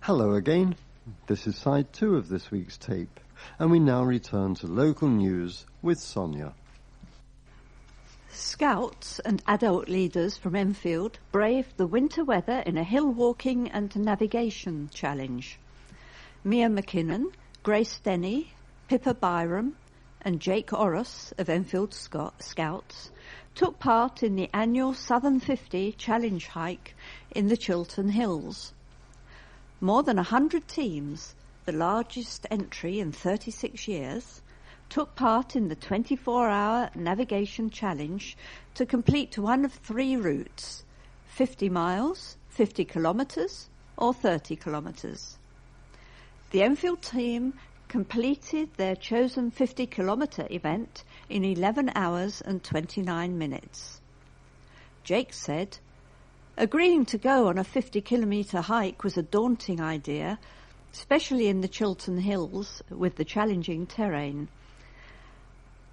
Hello again. This is side 2 of this week's tape, and we now return to local news with Sonia. Scouts and adult leaders from Enfield braved the winter weather in a hill walking and navigation challenge. Mia McKinnon, Grace Denny, Pippa Byram and Jake Orris of Enfield Scouts took part in the annual Southern 50 challenge hike in the Chiltern Hills. More than 100 teams, the largest entry in 36 years, took part in the 24-hour navigation challenge to complete one of 3 routes, 50 miles, 50 kilometres or 30 kilometres. The Enfield team completed their chosen 50-kilometre event in 11 hours and 29 minutes. Jake said, "Agreeing to go on a 50-kilometre hike was a daunting idea, especially in the Chiltern Hills with the challenging terrain.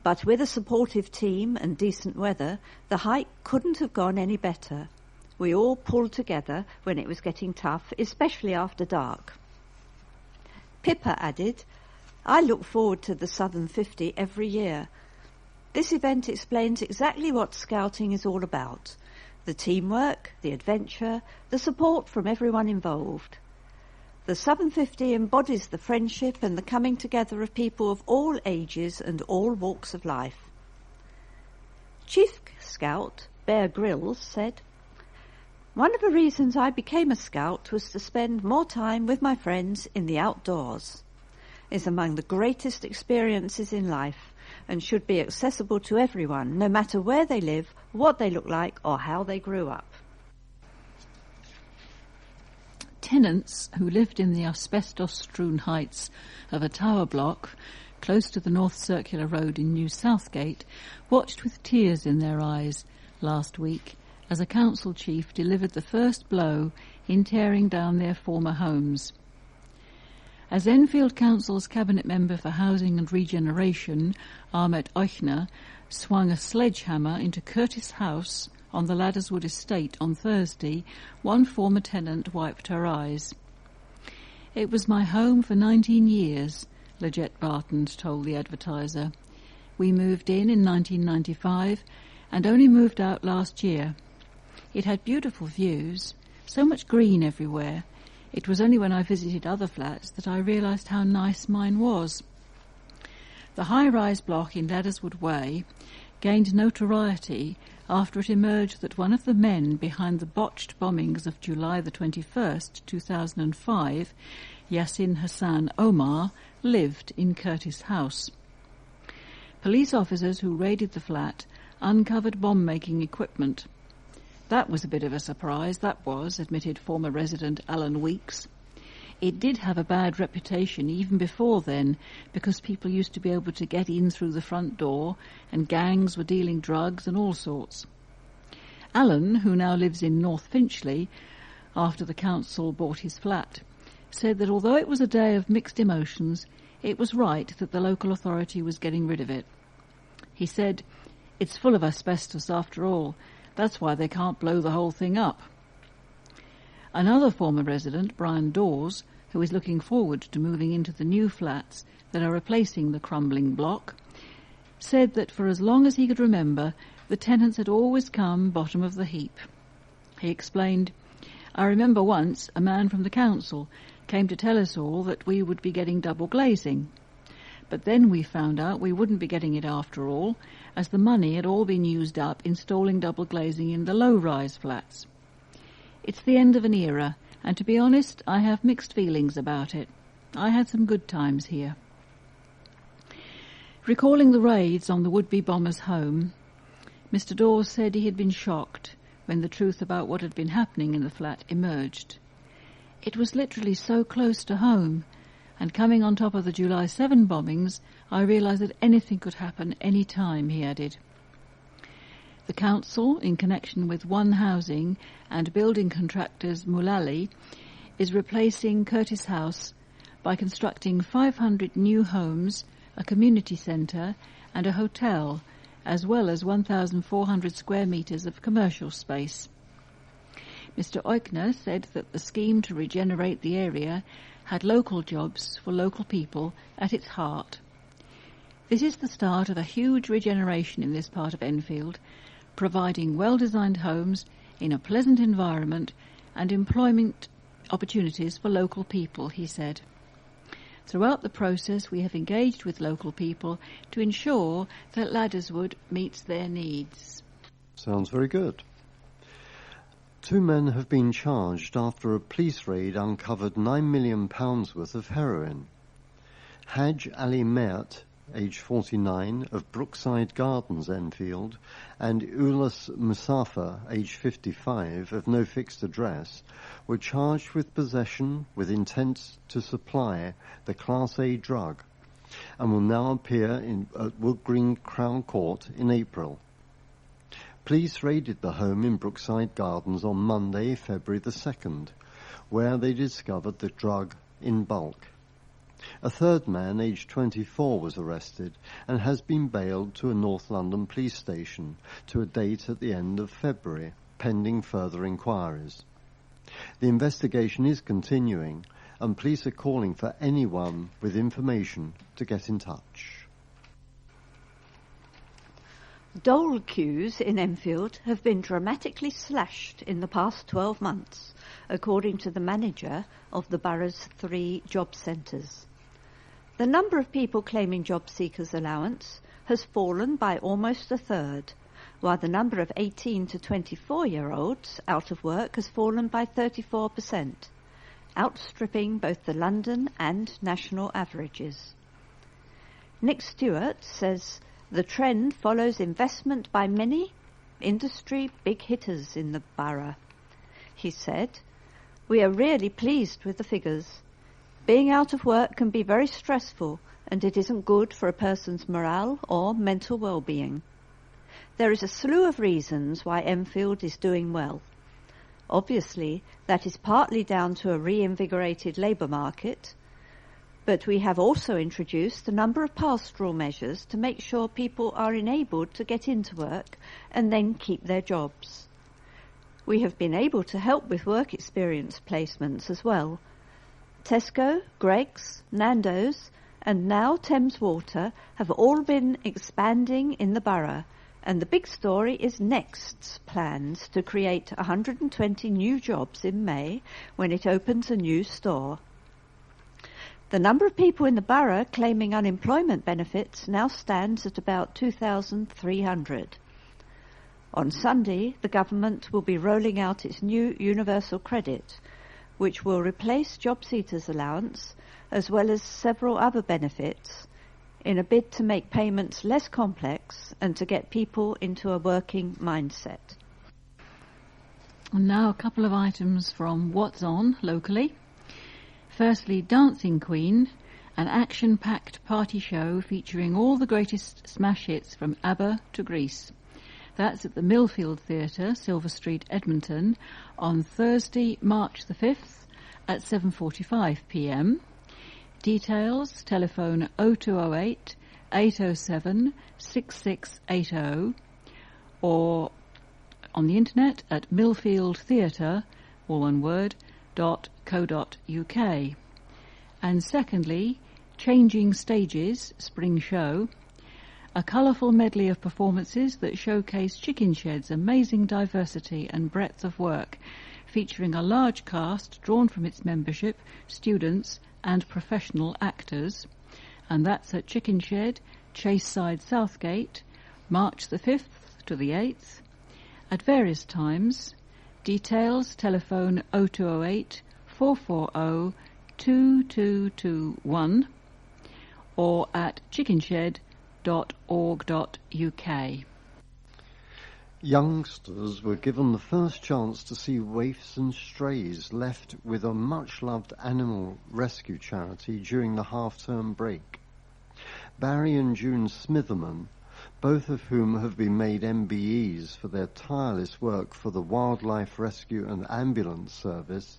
But with a supportive team and decent weather, the hike couldn't have gone any better. We all pulled together when it was getting tough, especially after dark." Pippa added, "I look forward to the Southern 50 every year. This event explains exactly what scouting is all about. The teamwork, the adventure, the support from everyone involved. The Southern 50 embodies the friendship and the coming together of people of all ages and all walks of life." Chief Scout Bear Grylls said, "One of the reasons I became a scout was to spend more time with my friends in the outdoors. It's among the greatest experiences in life and should be accessible to everyone, no matter where they live, what they look like, or how they grew up." Tenants who lived in the asbestos-strewn heights of a tower block close to the North Circular Road in New Southgate watched with tears in their eyes last week as a council chief delivered the first blow in tearing down their former homes. As Enfield Council's Cabinet Member for Housing and Regeneration, Ahmet Eichner, swung a sledgehammer into Curtis House on the Ladderswood estate on Thursday, one former tenant wiped her eyes. "It was my home for 19 years, Lynda Barton told the Advertiser. "We moved in 1995 and only moved out last year. It had beautiful views, so much green everywhere. It was only when I visited other flats that I realised how nice mine was." The high-rise block in Ladderswood Way gained notoriety after it emerged that one of the men behind the botched bombings of July the 21st, 2005, Yassin Hassan Omar, lived in Curtis House. Police officers who raided the flat uncovered bomb-making equipment. "That was a bit of a surprise, that was," admitted former resident Alan Weeks. "It did have a bad reputation even before then, because people used to be able to get in through the front door, and gangs were dealing drugs and all sorts." Alan, who now lives in North Finchley, after the council bought his flat, said that although it was a day of mixed emotions, it was right that the local authority was getting rid of it. He said, "It's full of asbestos after all. That's why they can't blow the whole thing up." Another former resident, Brian Dawes, who is looking forward to moving into the new flats that are replacing the crumbling block, said that for as long as he could remember, the tenants had always come bottom of the heap. He explained, "I remember once a man from the council came to tell us all that we would be getting double glazing. But then we found out we wouldn't be getting it after all, as the money had all been used up installing double glazing in the low-rise flats. It's the end of an era, and to be honest, I have mixed feelings about it. I had some good times here." Recalling the raids on the would-be bomber's home, Mr. Dawes said he had been shocked when the truth about what had been happening in the flat emerged. "It was literally so close to home, and coming on top of the July 7 bombings, I realised that anything could happen any time," he added. The council, in connection with One Housing and building contractors Mulally, is replacing Curtis House by constructing 500 new homes, a community centre and a hotel, as well as 1,400 square metres of commercial space. Mr. Eugner said that the scheme to regenerate the area had local jobs for local people at its heart. This is the start of a huge regeneration in this part of Enfield, providing well-designed homes in a pleasant environment and employment opportunities for local people, he said. Throughout the process, we have engaged with local people to ensure that Ladderswood meets their needs. Sounds very good. 2 men have been charged after a police raid uncovered £9 million worth of heroin. Haj Ali Mert, aged 49, of Brookside Gardens, Enfield, and Ulas Musafa, aged 55, of no fixed address, were charged with possession with intent to supply the Class A drug and will now appear at Wood Green Crown Court in April. Police raided the home in Brookside Gardens on Monday, February the 2nd, where they discovered the drug in bulk. A third man, aged 24, was arrested and has been bailed to a North London police station to a date at the end of February, pending further inquiries. The investigation is continuing, and police are calling for anyone with information to get in touch. Dole queues in Enfield have been dramatically slashed in the past 12 months, according to the manager of the borough's 3 job centres. The number of people claiming job seekers allowance has fallen by almost a third, while the number of 18 to 24-year-olds out of work has fallen by 34%, outstripping both the London and national averages. Nick Stewart says the trend follows investment by many industry big hitters in the borough. He said, "We are really pleased with the figures. Being out of work can be very stressful, and it isn't good for a person's morale or mental well-being. There is a slew of reasons why Enfield is doing well. Obviously, that is partly down to a reinvigorated labour market, but we have also introduced a number of pastoral measures to make sure people are enabled to get into work and then keep their jobs. We have been able to help with work experience placements as well. Tesco, Greggs, Nando's and now Thames Water have all been expanding in the borough, and the big story is Next's plans to create 120 new jobs in May when it opens a new store. The number of people in the borough claiming unemployment benefits now stands at about 2,300. On Sunday, the government will be rolling out its new universal credit, which will replace job seekers' allowance as well as several other benefits in a bid to make payments less complex and to get people into a working mindset. And now a couple of items from What's On locally. Firstly, Dancing Queen, an action-packed party show featuring all the greatest smash hits from ABBA to Grease. That's at the Millfield Theatre, Silver Street, Edmonton, on Thursday, March the 5th at 7:45 p.m. Details, telephone 0208 807 6680 or on the internet at millfieldtheatre, all one word, .co.uk. And secondly, Changing Stages, Spring Show, a colourful medley of performances that showcase Chicken Shed's amazing diversity and breadth of work, featuring a large cast drawn from its membership, students and professional actors. And that's at Chicken Shed, Chaseside, Southgate, March the 5th to the 8th, at various times. Details, telephone 0208 440 2221 or at chickenshed.org.uk. Youngsters were given the first chance to see waifs and strays left with a much-loved animal rescue charity during the half-term break. Barry and June Smitherman, both of whom have been made MBEs for their tireless work for the Wildlife Rescue and Ambulance Service,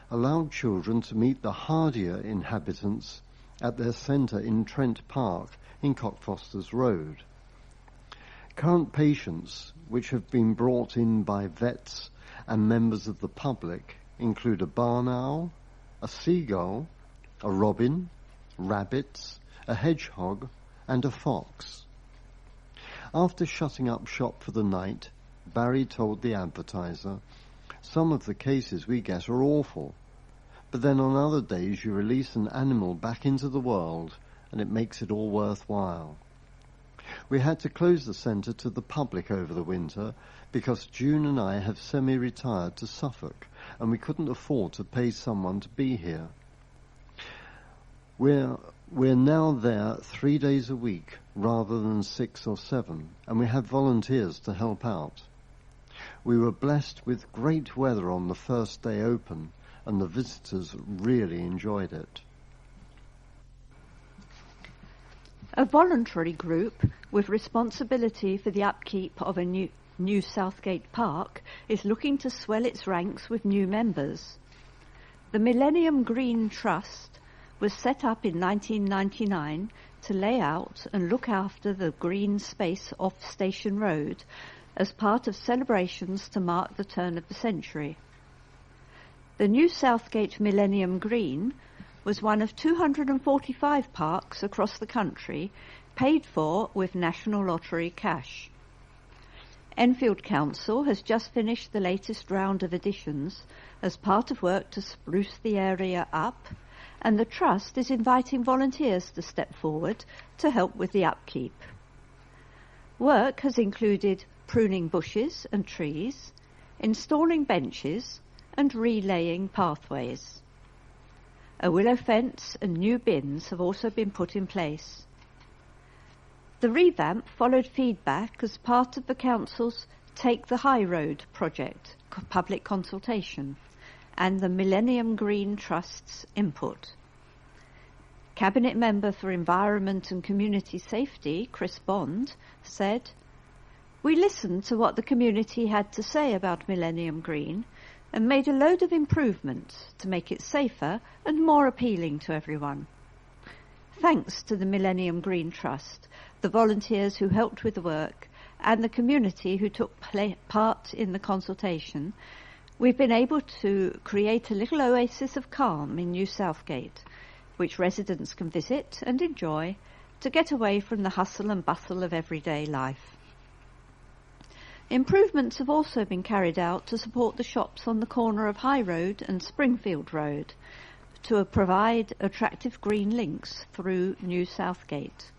allowed children to meet the hardier inhabitants at their centre in Trent Park in Cockfosters Road. Current patients, which have been brought in by vets and members of the public include a barn owl, a seagull, a robin, rabbits, a hedgehog, and a fox. After shutting up shop for the night, Barry told the Advertiser, "Some of the cases we get are awful, but then on other days you release an animal back into the world and it makes it all worthwhile." We had to close the centre to the public over the winter because June and I have semi-retired to Suffolk and we couldn't afford to pay someone to be here. We're now there 3 days a week rather than 6 or 7, and we have volunteers to help out. We were blessed with great weather on the first day open, and the visitors really enjoyed it. A voluntary group with responsibility for the upkeep of a new Southgate Park is looking to swell its ranks with new members. The Millennium Green Trust was set up in 1999 to lay out and look after the green space off Station Road as part of celebrations to mark the turn of the century. The new Southgate Millennium Green was one of 245 parks across the country paid for with National Lottery cash. Enfield Council has just finished the latest round of additions as part of work to spruce the area up, and the Trust is inviting volunteers to step forward to help with the upkeep. Work has included pruning bushes and trees, installing benches, and relaying pathways. A willow fence and new bins have also been put in place. The revamp followed feedback as part of the Council's Take the High Road project, public consultation, and the Millennium Green Trust's input. Cabinet Member for Environment and Community Safety, Chris Bond, said, "We listened to what the community had to say about Millennium Green and made a load of improvements to make it safer and more appealing to everyone. Thanks to the Millennium Green Trust, the volunteers who helped with the work, and the community who took part in the consultation, we've been able to create a little oasis of calm in New Southgate, which residents can visit and enjoy to get away from the hustle and bustle of everyday life." Improvements have also been carried out to support the shops on the corner of High Road and Springfield Road to provide attractive green links through New Southgate.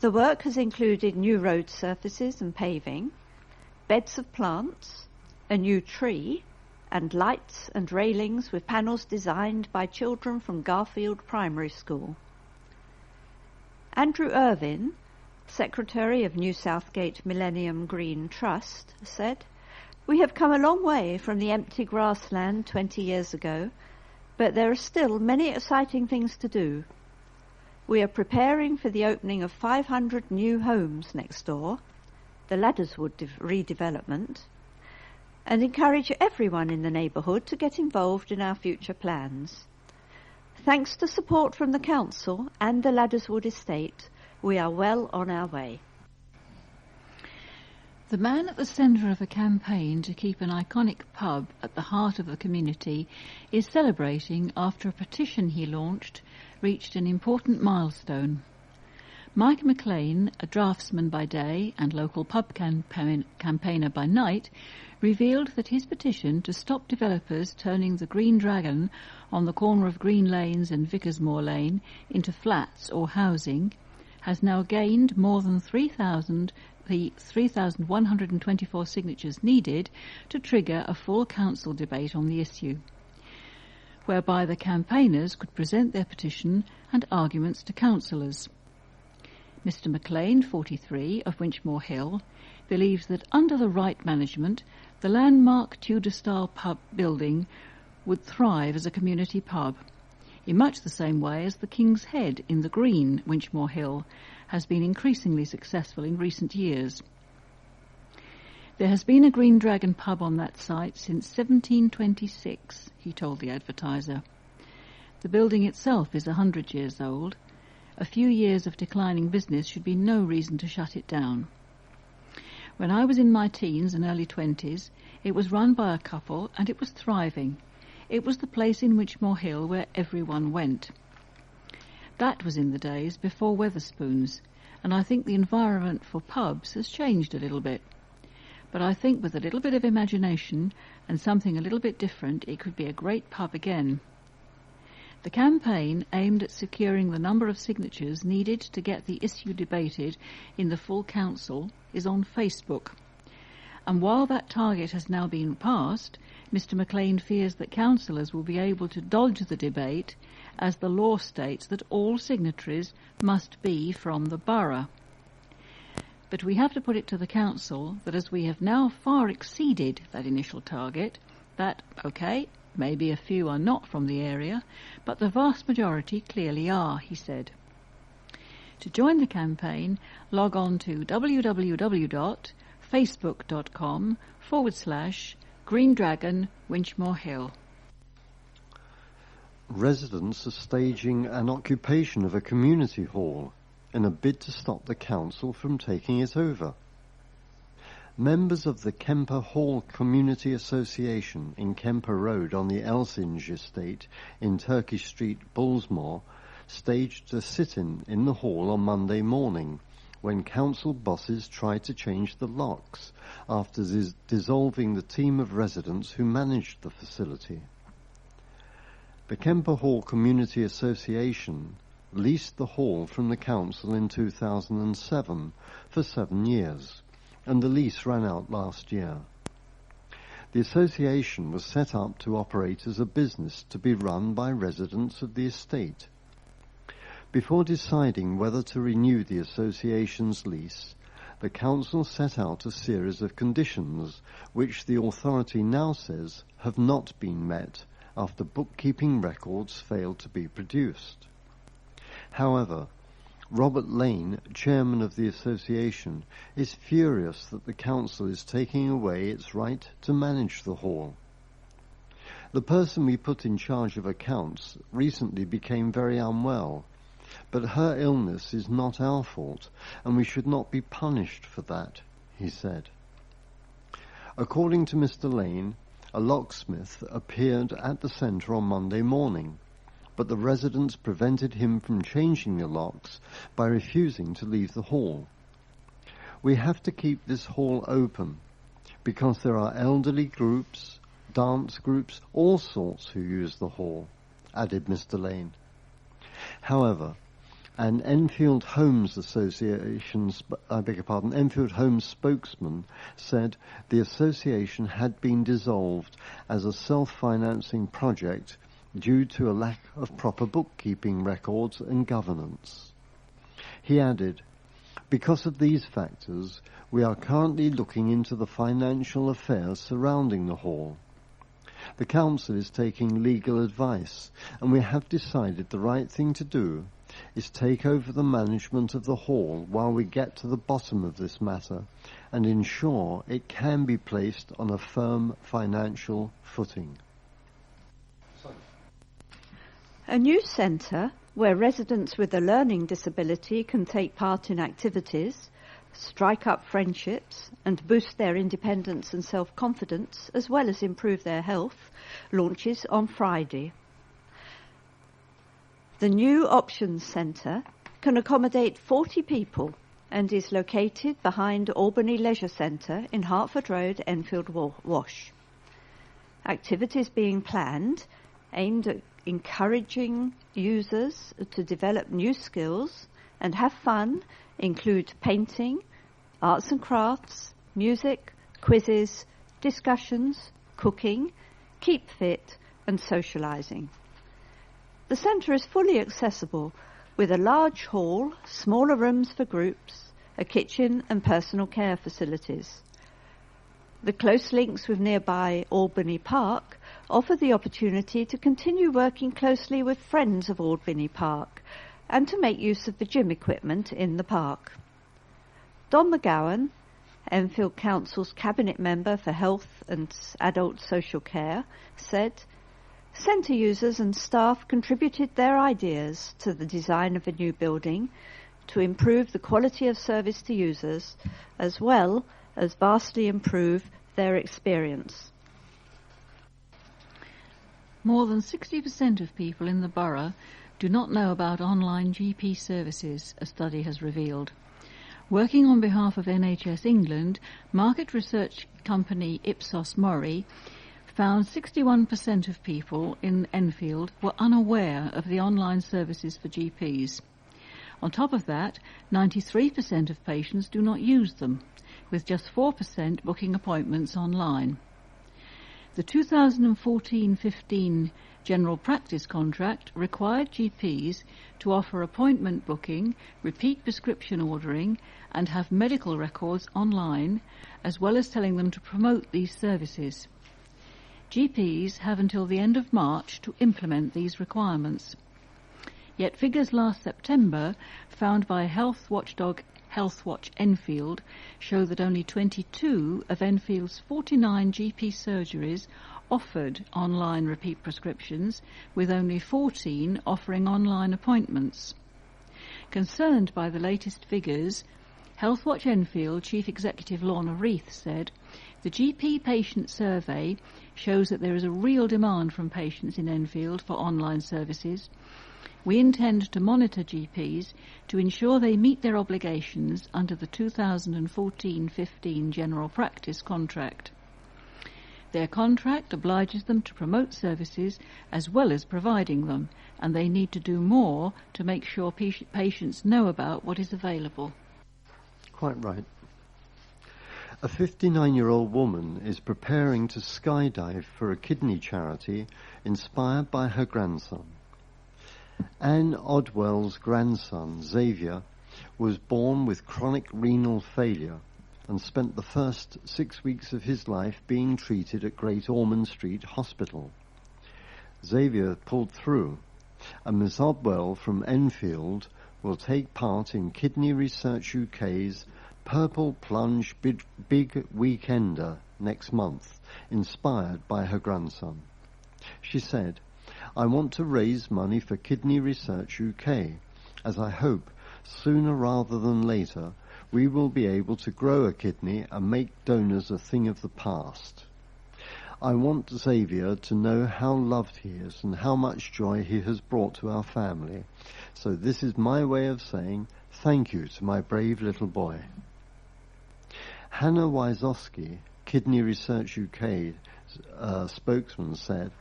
The work has included new road surfaces and paving, beds of plants, a new tree, and lights and railings with panels designed by children from Garfield Primary School. Andrew Irvin, Secretary of New Southgate Millennium Green Trust, said, "We have come a long way from the empty grassland 20 years ago, but there are still many exciting things to do. We are preparing for the opening of 500 new homes next door, the Ladderswood redevelopment, and encourage everyone in the neighbourhood to get involved in our future plans. Thanks to support from the Council and the Ladderswood estate, we are well on our way." The man at the centre of a campaign to keep an iconic pub at the heart of the community is celebrating after a petition he launched reached an important milestone. Mike McLean, a draftsman by day and local pub campaigner by night, revealed that his petition to stop developers turning the Green Dragon on the corner of Green Lanes and Vickersmoor Lane into flats or housing has now gained more than 3,124 signatures needed to trigger a full council debate on the issue, whereby the campaigners could present their petition and arguments to councillors. Mr McLean, 43, of Winchmore Hill, believes that under the right management, the landmark Tudor-style pub building would thrive as a community pub, in much the same way as the King's Head in the Green, Winchmore Hill, has been increasingly successful in recent years. There has been a Green Dragon pub on that site since 1726, he told the Advertiser. The building itself is 100 years old. A few years of declining business should be no reason to shut it down. When I was in my teens and early 20s, it was run by a couple and it was thriving. It was the place in Winchmore Hill where everyone went. That was in the days before Wetherspoons, and I think the environment for pubs has changed a little bit. But I think with a little bit of imagination and something a little bit different, it could be a great pub again. The campaign aimed at securing the number of signatures needed to get the issue debated in the full council is on Facebook. And while that target has now been passed, Mr McLean fears that councillors will be able to dodge the debate as the law states that all signatories must be from the borough. But we have to put it to the council that as we have now far exceeded that initial target, that, OK, maybe a few are not from the area, but the vast majority clearly are, he said. To join the campaign, log on to www.facebook.com/Green Dragon Winchmore Hill. Residents are staging an occupation of a community hall in a bid to stop the council from taking it over. Members of the Kemper Hall Community Association in Kemper Road on the Elsinge estate in Turkey Street, Bullsmore, staged a sit-in in the hall on Monday morning when council bosses tried to change the locks after dissolving the team of residents who managed the facility. The Kemper Hall Community Association leased the hall from the council in 2007 for 7 years, and the lease ran out last year. The association was set up to operate as a business to be run by residents of the estate. Before deciding whether to renew the association's lease, the council set out a series of conditions which the authority now says have not been met after bookkeeping records failed to be produced. However, Robert Lane, chairman of the association, is furious that the council is taking away its right to manage the hall. The person we put in charge of accounts recently became very unwell, but her illness is not our fault, and we should not be punished for that, he said. According to Mr. Lane, a locksmith appeared at the centre on Monday morning, but the residents prevented him from changing the locks by refusing to leave the hall. We have to keep this hall open because there are elderly groups, dance groups, all sorts who use the hall, added Mr. Lane. However, an Enfield Homes Enfield Homes spokesman said the association had been dissolved as a self-financing project due to a lack of proper bookkeeping records and governance. He added, "Because of these factors, we are currently looking into the financial affairs surrounding the hall. The council is taking legal advice, and we have decided the right thing to do is take over the management of the hall while we get to the bottom of this matter and ensure it can be placed on a firm financial footing." A new centre where residents with a learning disability can take part in activities, strike up friendships and boost their independence and self-confidence as well as improve their health, launches on Friday. The new Options Centre can accommodate 40 people and is located behind Albany Leisure Centre in Hertford Road, Enfield Wash. Activities being planned aimed at encouraging users to develop new skills and have fun include painting, arts and crafts, music, quizzes, discussions, cooking, keep fit and socialising. The centre is fully accessible with a large hall, smaller rooms for groups, a kitchen and personal care facilities. The close links with nearby Albany Park offer the opportunity to continue working closely with friends of Albany Park and to make use of the gym equipment in the park. Don McGowan, Enfield Council's Cabinet Member for Health and Adult Social Care, said, "Centre users and staff contributed their ideas to the design of a new building to improve the quality of service to users, as well has vastly improved their experience. More than 60% of people in the borough do not know about online GP services, a study has revealed. Working on behalf of NHS England, market research company Ipsos Mori found 61% of people in Enfield were unaware of the online services for GPs. On top of that, 93% of patients do not use them, with just 4% booking appointments online. The 2014-15 General Practice contract required GPs to offer appointment booking, repeat prescription ordering, and have medical records online, as well as telling them to promote these services. GPs have until the end of March to implement these requirements. Yet figures last September, found by health watchdog Healthwatch Enfield, show that only 22 of Enfield's 49 GP surgeries offered online repeat prescriptions, with only 14 offering online appointments. Concerned by the latest figures, Healthwatch Enfield Chief Executive Lorna Reith said, "The GP patient survey shows that there is a real demand from patients in Enfield for online services. We intend to monitor GPs to ensure they meet their obligations under the 2014-15 General Practice contract. Their contract obliges them to promote services as well as providing them, and they need to do more to make sure patients know about what is available." Quite right. A 59-year-old woman is preparing to skydive for a kidney charity inspired by her grandson. Anne Odwell's grandson, Xavier, was born with chronic renal failure and spent the first 6 weeks of his life being treated at Great Ormond Street Hospital. Xavier pulled through, and Miss Odwell from Enfield will take part in Kidney Research UK's Purple Plunge Big Weekender next month, inspired by her grandson. She said, "I want to raise money for Kidney Research UK, as I hope, sooner rather than later, we will be able to grow a kidney and make donors a thing of the past. I want Xavier to know how loved he is and how much joy he has brought to our family. So this is my way of saying thank you to my brave little boy." Hannah Wysowski, Kidney Research UK spokesman, said,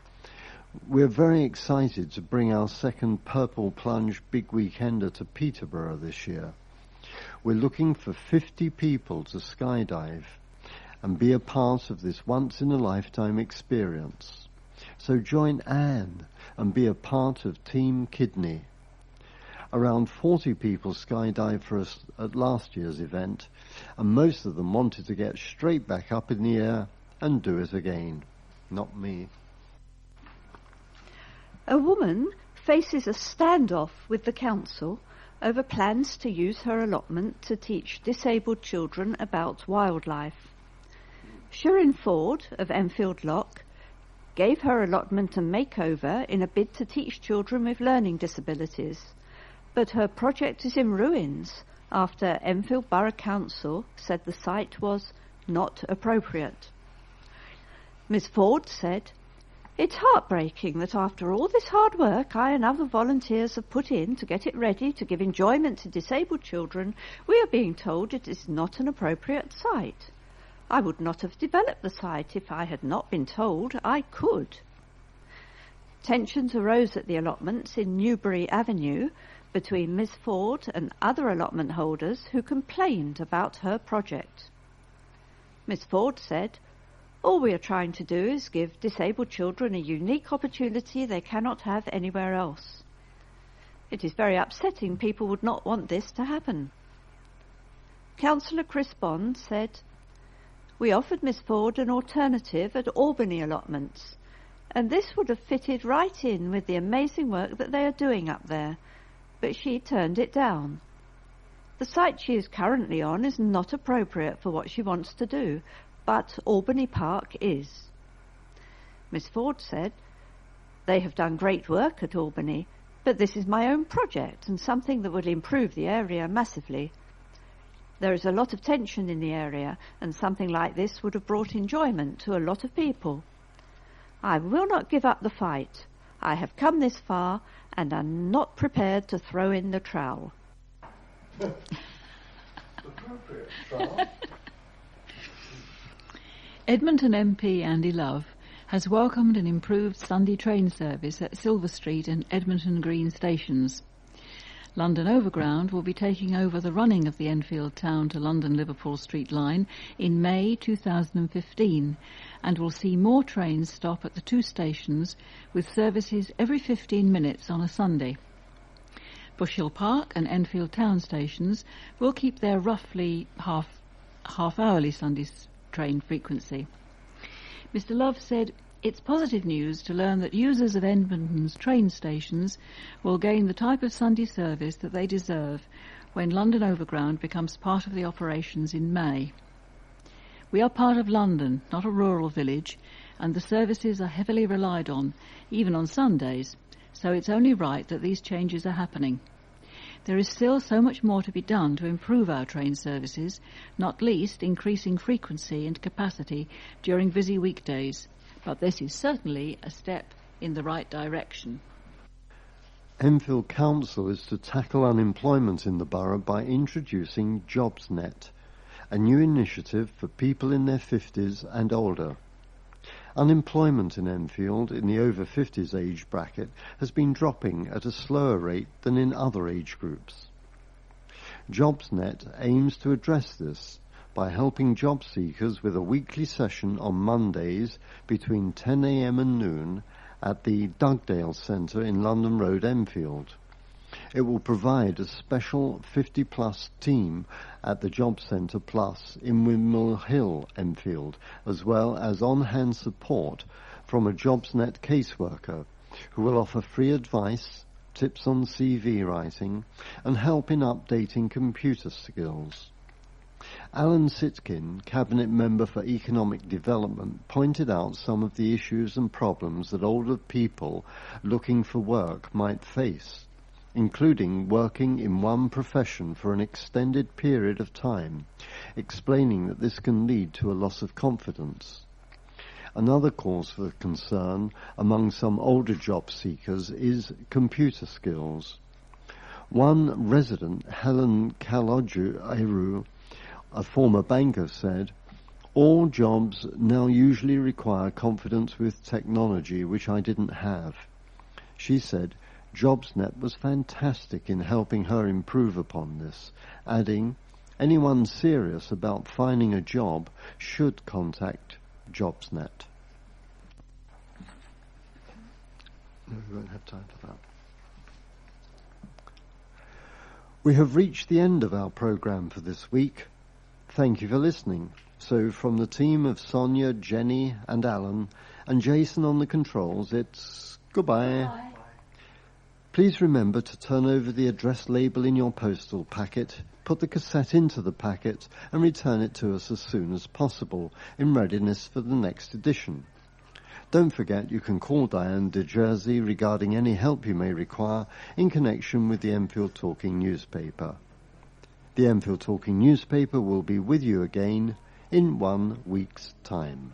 "We're very excited to bring our second Purple Plunge Big Weekender to Peterborough this year. We're looking for 50 people to skydive and be a part of this once-in-a-lifetime experience. So join Anne and be a part of Team Kidney. Around 40 people skydived for us at last year's event, and most of them wanted to get straight back up in the air and do it again. Not me." A woman faces a standoff with the council over plans to use her allotment to teach disabled children about wildlife. Shirin Ford of Enfield Lock gave her allotment a makeover in a bid to teach children with learning disabilities, but her project is in ruins after Enfield Borough Council said the site was not appropriate. Ms. Ford said, "It's heartbreaking that after all this hard work I and other volunteers have put in to get it ready to give enjoyment to disabled children, we are being told it is not an appropriate site. I would not have developed the site if I had not been told I could." Tensions arose at the allotments in Newbury Avenue between Ms. Ford and other allotment holders who complained about her project. Ms. Ford said, "All we are trying to do is give disabled children a unique opportunity they cannot have anywhere else. It is very upsetting people would not want this to happen." Councillor Chris Bond said, "We offered Miss Ford an alternative at Albany allotments, and this would have fitted right in with the amazing work that they are doing up there, but she turned it down. The site she is currently on is not appropriate for what she wants to do, but Albany Park is." Miss Ford said, "They have done great work at Albany, but this is my own project and something that will improve the area massively. There is a lot of tension in the area, and something like this would have brought enjoyment to a lot of people. I will not give up the fight. I have come this far, and am not prepared to throw in the trowel. Appropriate trowel. Edmonton MP Andy Love has welcomed an improved Sunday train service at Silver Street and Edmonton Green stations. London Overground will be taking over the running of the Enfield Town to London Liverpool Street line in May 2015 and will see more trains stop at the two stations with services every 15 minutes on a Sunday. Bush Hill Park and Enfield Town stations will keep their roughly half-hourly Sunday train frequency. Mr. Love said, "It's positive news to learn that users of Edmonton's train stations will gain the type of Sunday service that they deserve when London Overground becomes part of the operations in May. We are part of London, not a rural village, and the services are heavily relied on, even on Sundays, so it's only right that these changes are happening. There is still so much more to be done to improve our train services, not least increasing frequency and capacity during busy weekdays. But this is certainly a step in the right direction." Enfield Council is to tackle unemployment in the borough by introducing JobsNet, a new initiative for people in their 50s and older. Unemployment in Enfield in the over 50s age bracket has been dropping at a slower rate than in other age groups. JobsNet aims to address this by helping job seekers with a weekly session on Mondays between 10 a.m. and noon at the Dugdale Centre in London Road, Enfield. It will provide a special 50-plus team at the Job Centre Plus in Windmill Hill, Enfield, as well as on-hand support from a JobsNet caseworker who will offer free advice, tips on CV writing, and help in updating computer skills. Alan Sitkin, Cabinet Member for Economic Development, pointed out some of the issues and problems that older people looking for work might face, including working in one profession for an extended period of time, explaining that this can lead to a loss of confidence. Another cause for concern among some older job seekers is computer skills. One resident, Helen Kaloju, a former banker, said, "All jobs now usually require confidence with technology, which I didn't have." She said JobsNet was fantastic in helping her improve upon this, adding, "Anyone serious about finding a job should contact JobsNet." No, we won't have time for that. We have reached the end of our programme for this week. Thank you for listening. So from the team of Sonia, Jenny and Alan and Jason on the controls, it's goodbye. Bye. Please remember to turn over the address label in your postal packet, put the cassette into the packet and return it to us as soon as possible in readiness for the next edition. Don't forget you can call Diane de Jersey regarding any help you may require in connection with the Enfield Talking newspaper. The Enfield Talking newspaper will be with you again in 1 week's time.